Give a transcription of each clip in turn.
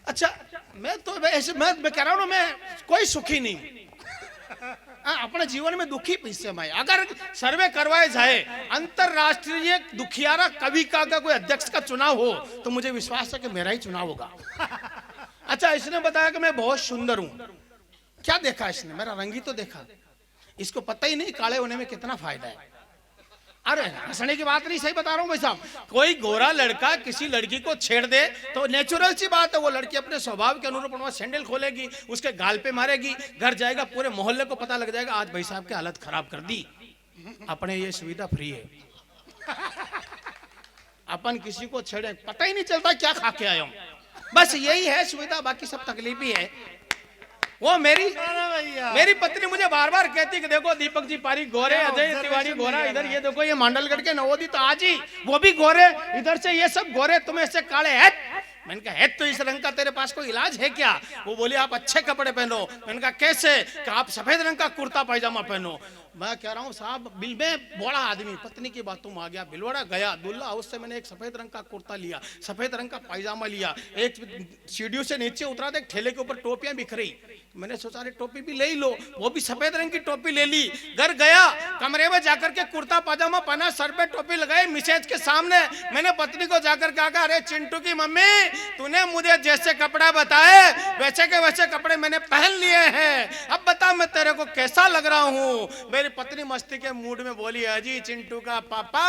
अच्छा मैं तो ऐसे मैं कह रहा हूँ मैं कोई सुखी नहीं अपने जीवन में दुखी पैसे में। अगर सर्वे करवाए जाए अंतरराष्ट्रीय दुखियारा कवि का कोई अध्यक्ष का चुनाव हो तो मुझे विश्वास है कि मेरा ही चुनाव होगा। अच्छा इसने बताया कि मैं बहुत सुंदर हूं। क्या देखा इसने? मेरा रंग ही तो देखा। इसको पता ही नहीं काले होने में कितना फायदा है। अरे हंसने की बात नहीं, सही बता रहा हूँ भाई साहब। कोई गोरा लड़का किसी लड़की को छेड़ दे तो नेचुरल सी बात है वो लड़की अपने स्वभाव के अनुरूप वहां सैंडल खोलेगी, उसके गाल पे मारेगी, घर जाएगा, पूरे मोहल्ले को पता लग जाएगा आज भाई साहब की हालत खराब कर दी। अपने ये सुविधा फ्री है। अपन किसी को छेड़े पता ही नहीं चलता क्या खा के आया हूं, बस यही है सुविधा, बाकी सब तकलीफ ही है। वो मेरी पत्नी मुझे बार बार कहती कि देखो दीपक जी पारीक गोरे, अजय तिवारी गोरा, इधर ये देखो ये मांडलगढ़ के नवोदित आज ही वो भी गोरे, इधर से ये सब गोरे, तुम्हें ऐसे काले हैं। मैंने कहा है तो इस रंग का तेरे पास कोई इलाज है क्या? वो बोली आप अच्छे कपड़े पहनो। मैंने कहा कैसे? कि आप सफेद रंग का कुर्ता पैजामा पहनो। मैं कह रहा हूँ साहब बिल में बड़ा आदमी पत्नी की बातों में आ गया, बिलवाड़ा गया दूल्हा हाउस से मैंने एक सफेद रंग का कुर्ता लिया, सफेद रंग का पैजामा लिया, एक सीढ़ियों से नीचे उतरा था ठेले के ऊपर टोपियां बिखरी, मैंने सोचा अरे टोपी भी ले ही लो, वो भी सफेद रंग की टोपी ले ली। घर गया कमरे में जाकर के कुर्ता पाजामा पहना, सर पे टोपी लगाई, मिसेज के सामने मैंने पत्नी को जाकर के कहा अरे चिंटू की मम्मी तूने मुझे जैसे कपड़ा बताए वैसे के वैसे कपड़े मैंने पहन लिए हैं, अब बता मैं तेरे को कैसा लग रहा हूँ? मेरी पत्नी मस्ती के मूड में बोली अजी चिंटू का पापा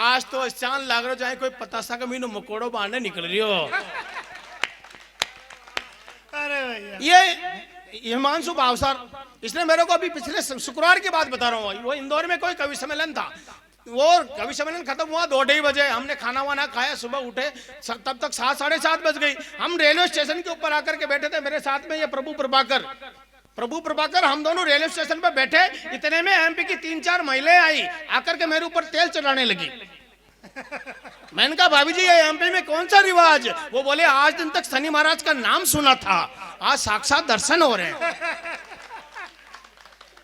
आज तो चांद लग रहा चाहे कोई पतासा का मीनू मकोड़ो बांधने निकल रही हो। अरे भैया ये हिमांशु भावसार इसने मेरे को अभी पिछले शुक्रवार की बात बता रहा हूँ, वो इंदौर में कोई कवि सम्मेलन था, वो कवि सम्मेलन खत्म हुआ 2-2:30 बजे, हमने खाना वाना खाया, सुबह उठे तब तक 7 साढ़े 7 बज गई। हम रेलवे स्टेशन के ऊपर आकर के बैठे थे, मेरे साथ में ये प्रभु प्रभाकर हम दोनों रेलवे स्टेशन पर बैठे, इतने में एमपी की 3-4 महिलाएं आई, आकर के मेरे ऊपर तेल चढ़ाने लगी। मैंने कहा भाभी जी ये एमपी में कौन सा रिवाज? वो बोले आज दिन तक शनि महाराज का नाम सुना था, आज साक्षात दर्शन हो रहे हैं।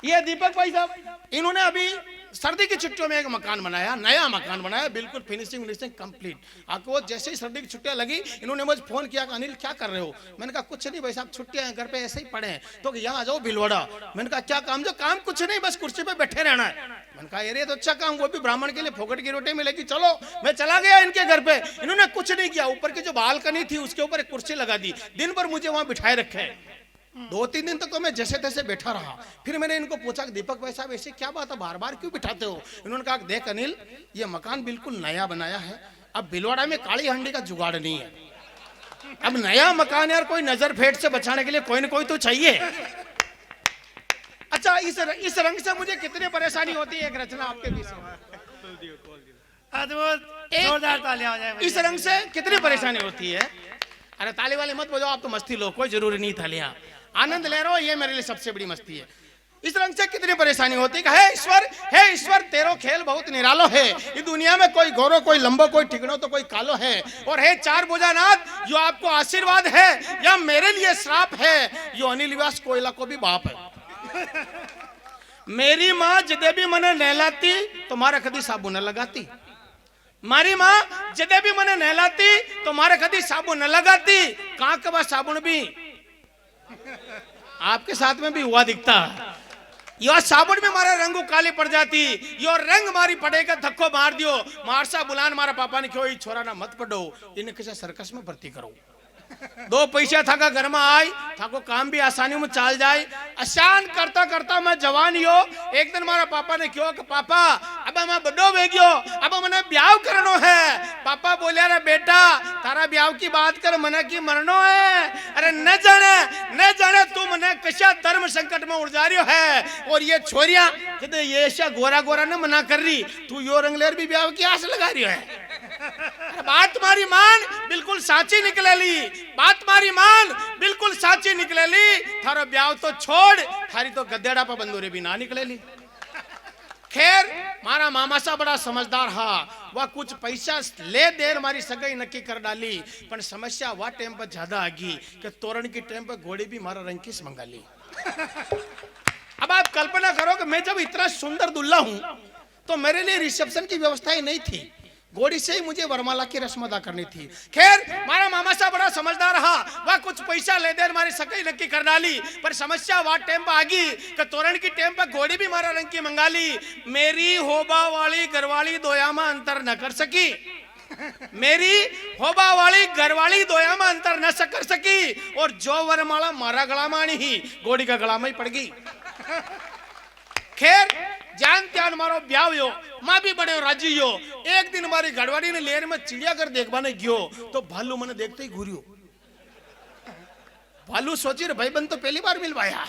ये दीपक भाई साहब इन्होंने अभी सर्दी की छुट्टियों में एक मकान बनाया, नया मकान बनाया, बिल्कुल फिनिशिंग कंप्लीट। आपको जैसे ही सर्दी की छुट्टियां लगी इन्होंने मुझे फोन किया कि अनिल क्या कर रहे हो? मैंने कहा कुछ नहीं भाई साहब छुट्टियां हैं घर पे ऐसे ही पड़े हैं, तो यहाँ आ जाओ भिलवाड़ा। मैंने कहा क्या काम? जो काम कुछ नहीं बस कुर्सी पे बैठे रहना है। मैंने कहा अरे तो अच्छा काम, वो भी ब्राह्मण के लिए फोकट की रोटी मिलेगी, चलो। मैं चला गया इनके घर पे, इन्होंने कुछ नहीं किया, ऊपर की जो बालकनी थी उसके ऊपर एक कुर्सी लगा दी, दिन भर मुझे वहां बिठाए रखे। 2-3 दिन तक तो मैं जैसे तैसे बैठा रहा। फिर मैंने इनको पूछा कि दीपक भाई साहब ऐसे क्या बात है, बार बार क्यों बिठाते हो? इन्होंने कहा देख अनिल ये मकान बिल्कुल नया बनाया है, अब भिलवाड़ा में काली हंडी का जुगाड़ नहीं है, अब नया मकान यार कोई नजर फेट से बचाने के लिए कोई न कोई तो चाहिए। अच्छा इस रंग से मुझे कितनी परेशानी होती है, एक रचना आपके बीच जोरदार तालियां हो जाए। इस रंग से कितनी परेशानी होती है? अरे ताली वाली मत बजाओ, आप तो मस्ती लो, कोई जरूरी नहीं तालियां, आनंद ले रहे हो, ये मेरे लिए सबसे बड़ी मस्ती है। इस रंग से कितनी परेशानी होती है? हे ईश्वर तेरो खेल बहुत निरालो है, ये दुनिया में कोई गोरो कोई लंबो कोई ठिकनो तो कोई कालो है, और हे 4 भुजानाथ जो आपको आशीर्वाद है या मेरे लिए श्राप है, यो अनिल व्यास कोयला को भी बाप है। मेरी माँ जदे भी मने नहलाती तो मारे कदी साबुन न लगाती, मारी माँ जदे भी मने नहलाती तो मारे कदी साबुन न लगाती, कहाँ के बाद साबुन भी आपके साथ में भी हुआ दिखता, यो साबुन में मारा रंगू काली पड़ जाती, यो रंग मारी पड़ेगा धक्को मार दियो, मारसा बुलान मारा पापा ने क्यों छोरा ना मत पढ़ो, इन्हें किसी सर्कस में भर्ती करो, 2 पैसा थाका घर में आई, थाको काम भी आसानी में चाल जाए। आसान करता करता मैं जवान हो, एक दिन मारा पापा ने क्यों कि पापा अब मैं बड़ो हो गयो, अब मने ब्याह करनो है। पापा बोलिया रे बेटा तारा ब्याह की बात कर, मने की मरनो है, अरे न जाने तू मने कशा धर्म संकट में उलझा रही है, और ये छोरियां कहते ये ऐसा गोरा गोरा न मना कर रही, तू यो रंगलेर भी ब्याह की आस लगा रही है। बात मारी मान बिल्कुल साची निकलेली, बात मारी मान बिल्कुल साची निकलेली, थारो ब्याह तो छोड़, थारी तो गद्देड़ा पर बंदूरे भी ना निकलेली। खैर मारा मामा सा बड़ा समझदार हा, वह कुछ पैसा ले देर मारी सगाई नक्की कर डाली, पर समस्या वह टाइम पर ज्यादा आ गई कि तोरण की टाइम पर घोड़ी भी मारा रंकीस मंगा ली। अब आप कल्पना करो कि मैं जब इतना सुंदर दुल्हा हूं तो मेरे लिए रिसेप्शन की व्यवस्था ही नहीं थी, घोड़ी से ही मुझे वरमाला की रस्म अदा करनी थी। खैर मारा मामा साहब बड़ा समझदार रहा, वह कुछ पैसा ले दे हमारी सकई नक्की कर डाली। पर समस्या वह टेम पर आ गई कि तोरण की टेम पर घोड़ी भी मारा रंग की मंगा ली। मेरी होबा वाली घरवाली दोयामा अंतर न कर सकी, मेरी होबा वाली घरवाली दोयामा अंतर न कर सकी, और जो वरमाला मारा गला मानी ही घोड़ी का गला में ही पड़ गई। खैर जान त्यान मारो ब्याह हो, मां भी बड़े राजी हो। एक दिन हमारी गड़वाड़ी ने लेर में चिड़ियाघर देखवाने गयो तो भालू मैंने देखते ही घूरियो। भालू सोची रे भाई बन तो पहली बार मिलवाया।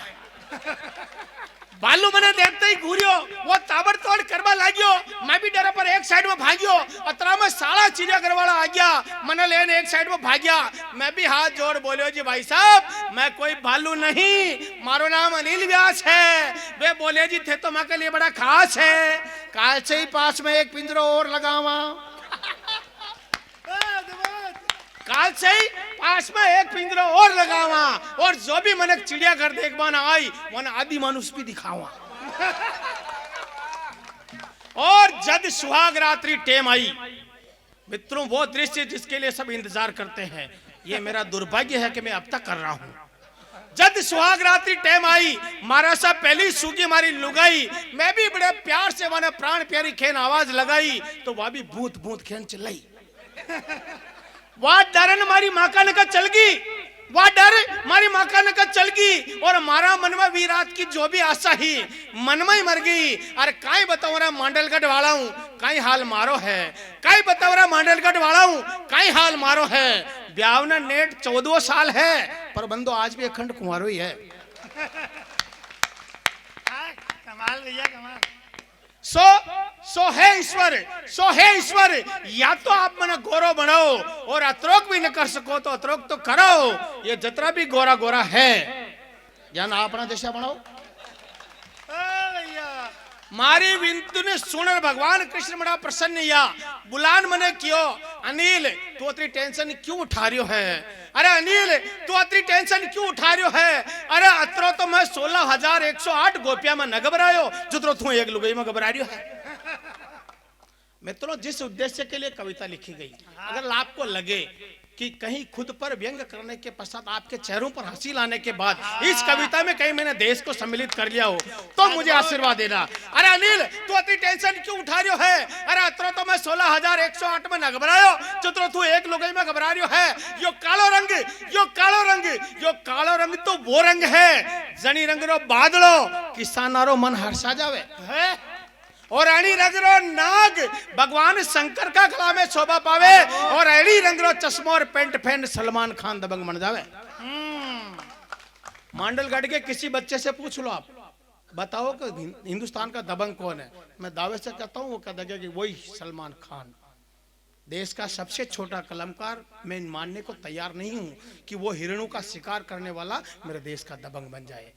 भालू मैंने देखते ही घूरियो, वो ताबड़तोड़ करवा लाग्यो। मैं भी डरा पर एक साइड में भागियो, अतरा में साला चिड़ियाघर वाला आ गया, मैंने लेने एक साइड में भाग्या। मैं भी हाथ जोड़ बोलियो जी भाई साहब मैं कोई भालू नहीं, मारो नाम अनिल व्यास है। वे बोले जी थे तो मां के लिए बड़ा खास है, काल से ही पास में एक पिंजरा और लगावा, काल से ही पास में एक पिंजरा और लगावा, और जो भी मैंने चिड़ियाघर देखवाना आई मैंने आदि मानुष भी दिखावा। और जब सुहाग रात्रि टेम आई मित्रों, वो दृश्य जिसके लिए सब इंतजार करते हैं, ये मेरा दुर्भाग्य है कि मैं अब तक कर रहा हूं। जब सुहाग रात्रि टेम आई मारा सा पहली सूगी मारी लुगाई, मैं भी बड़े प्यार से मैंने प्राण प्यारी खेन आवाज लगाई तो वह भी भूत भूत खेन चिल्लाई। वह डरन मारी माँ का नका चल गई, वह डर मारी माँ का नका चल गई, और मारा मनवा वीरात की जो भी आशा ही मनवा ही मर गई। अरे काई बताओ रहा मांडलगढ़ वाला हूँ काई हाल मारो है, काई बताओ रहा मांडलगढ़ वाला हूँ काई हाल मारो है। ब्यावना नेट 14 साल है पर बंदो आज भी अखंड कुंवारो ही है। कमाल भैया कमाल। सो है ईश्वर, या तो आप मने गोरो बनाओ और अत्रोक भी न कर सको तो अत्रोक तो करो। ये जतरा भी गोरा गोरा है या ना अपना दिशा बनाओ। भैया मारी विनती ने सुनर भगवान कृष्ण बड़ा प्रसन्न या बुलान मने क्यों। अनिल तू इतनी टेंशन क्यों उठा रही है, अरे अनिल तू इतनी टेंशन क्यों उठा रही है। अरे अतरो तो मैं 16,108 गोपिया में न घबरायो जितरो तू एक लुगाई में घबरा रही है। मित्रों जिस उद्देश्य के लिए कविता लिखी गई, अगर आपको लगे कि कहीं खुद पर व्यंग करने के पश्चात आपके चेहरों पर हंसी लाने के बाद इस कविता में कहीं मैंने देश को सम्मिलित कर लिया हो तो मुझे आशीर्वाद देना। अरे अनिल तू इतनी टेंशन क्यों उठा रही है, अरे अतरो तो मैं 16,108 में न घबरायो जितरो तू एक लुगाई में घबरा रही है। यो कालो रंग तो वो रंग है जनी रंग रो बादलो किसानारो मन हर्षा जावे है, और अड़ी रंगरो नाग भगवान शंकर का गला में शोभा पावे, और अड़ी रंगरो चश्मा और पेंट फैन सलमान खान दबंग बन जावे। मांडलगढ़ के किसी बच्चे से पूछ लो आप, बताओ कि हिंदुस्तान का दबंग कौन है, मैं दावे से कहता हूँ वो कह देगा कि वही सलमान खान। देश का सबसे छोटा कलमकार, मैं मानने को तैयार नहीं हूं कि वो हिरणों का शिकार करने वाला मेरे देश का दबंग बन जाए।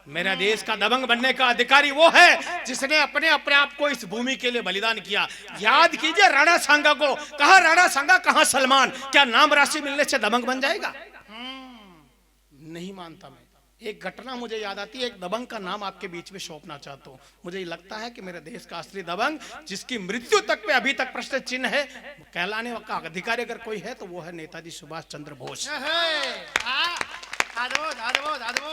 मेरा देश का दबंग बनने का अधिकारी वो है जिसने अपने आप को इस भूमि के लिए बलिदान किया। याद कीजिए राणा सांगा को, कहा राणा सांगा कहा सलमान, क्या नाम राशि मिलने से दबंग बन जाएगा? नहीं मानता मैं। एक घटना मुझे याद आती है, एक दबंग का नाम आपके बीच में सौंपना चाहता हूँ। मुझे लगता है कि मेरे देश का असली दबंग जिसकी मृत्यु तक पे अभी तक प्रश्न चिन्ह है, कहलाने का अधिकारी अगर कोई है तो वो है नेताजी सुभाष चंद्र बोस।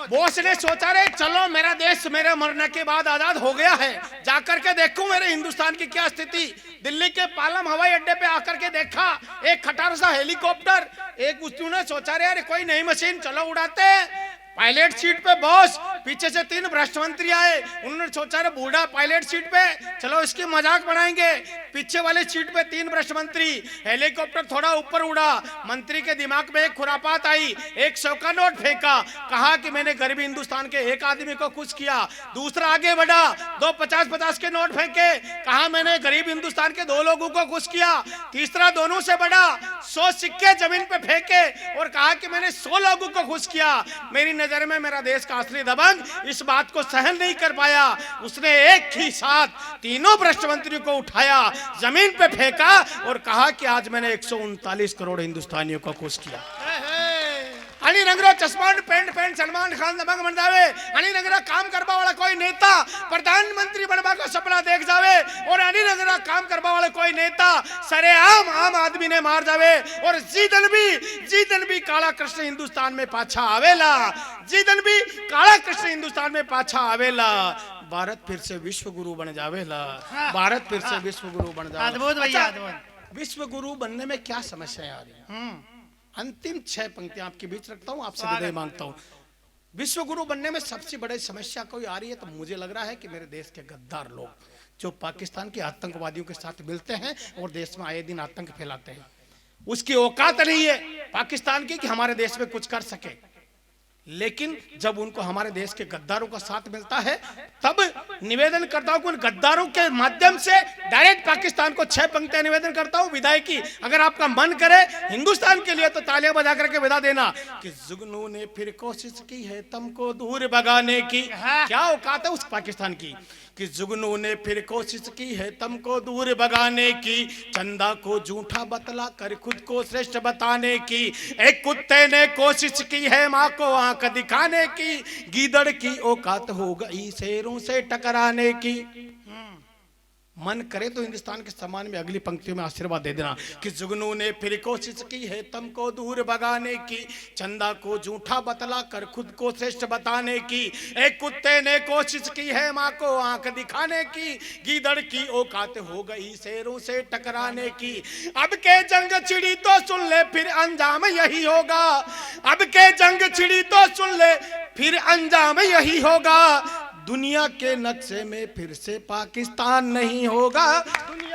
बोस ने सोचा रे चलो मेरा देश मेरे मरने के बाद आजाद हो गया है, जाकर के देखूं मेरे हिंदुस्तान की क्या स्थिति। दिल्ली के पालम हवाई अड्डे पे आकर के देखा एक खटारा सा हेलीकॉप्टर, एक उसने सोचा रे यार कोई नई मशीन चलो उड़ाते। पायलट सीट पे बॉस, पीछे से 3 भ्रष्ट मंत्री आए, उन्होंने सोचा रे बूढ़ा पायलट सीट पे चलो इसकी मजाक बनाएंगे। पीछे वाले सीट पे 3 भ्रष्ट मंत्री, हेलीकॉप्टर थोड़ा ऊपर उड़ा, मंत्री के दिमाग में एक खुरापात आई, 100 का नोट फेंका, कहा कि मैंने गरीबी हिंदुस्तान के एक आदमी को खुश किया। दूसरा आगे बढ़ा, 2 50-50 के नोट फेंके, कहा मैंने गरीब हिंदुस्तान के 2 लोगों को खुश किया। तीसरा दोनों से बढ़ा, 100 सिक्के जमीन पे फेंके और कहा कि मैंने 100 लोगों को खुश किया। मेरी नजर में मेरा देश का असली दबंग इस बात को सहन नहीं कर पाया, उसने एक ही साथ तीनों भ्रष्ट मंत्रियों को उठाया, जमीन पे फेंका और कहा कि आज मैंने 139 करोड़ हिंदुस्तानियों को खुश किया। आणि रंगरो चश्मा पेंट सलमान खान दबंग बन जावे आणि रंगरा काम करवा वाला कोई नेता प्रधानमंत्री बनवा का सपना देख जावे और आणि रंगरा काम करवा वाला कोई नेता सरेआम आम आदमी ने मार जावे और जीतन भी काला कृष्ण हिंदुस्तान में पाछा आवेला जीतन भी काला कृष्ण हिंदुस्तान में पाछा आवेला भारत फिर से विश्व गुरु बन जावेला भारत फिर से विश्व गुरु बन जावेला। अद्भुत भैया अद्भुत। विश्व गुरु बनने में क्या समस्या आ रही है? अंतिम 6 पंक्तियां आपके बीच रखता हूं, आपसे विदाई मांगता हूं। विश्व गुरु बनने में सबसे बड़ी समस्या कोई आ रही है तो मुझे लग रहा है कि मेरे देश के गद्दार लोग जो पाकिस्तान के आतंकवादियों के साथ मिलते हैं और देश में आए दिन आतंक फैलाते हैं, उसकी औकात नहीं है पाकिस्तान की कि हमारे देश में कुछ कर सके। लेकिन जब उनको हमारे देश के गद्दारों का साथ मिलता है तब निवेदन करता हूं कि उन गद्दारों के माध्यम से डायरेक्ट पाकिस्तान को 6 पंक्तियां निवेदन करता हूं विदाई की। अगर आपका मन करे हिंदुस्तान के लिए तो तालियां बजा करके विदा देना कि जुगनू ने फिर कोशिश की है तुमको दूर भगाने की। क्या औकात है उस पाकिस्तान की कि जुगनू ने फिर कोशिश की है तुमको दूर भगाने की, चंदा को झूठा बतला कर खुद को श्रेष्ठ बताने की। एक कुत्ते ने कोशिश की है माँ को आंख दिखाने की, गीदड़ की औकात हो गई शेरों से टकराने की। मन करे तो हिंदुस्तान के सम्मान में अगली पंक्तियों में आशीर्वाद दे देना कि जुगनू ने फिर कोशिश की है तुमको दूर भगाने की, चंदा को झूठा बतला कर खुद को श्रेष्ठ बताने की। एक कुत्ते ने कोशिश की है माँ को आंख दिखाने की, गीदड़ की औकात हो गई शेरों से टकराने की। अब के जंग छिड़ी तो सुन ले फिर अंजाम यही होगा, अब के जंग छिड़ी तो सुन ले फिर अंजाम यही होगा। दुनिया के नक्शे में फिर से पाकिस्तान नहीं होगा, दुनिया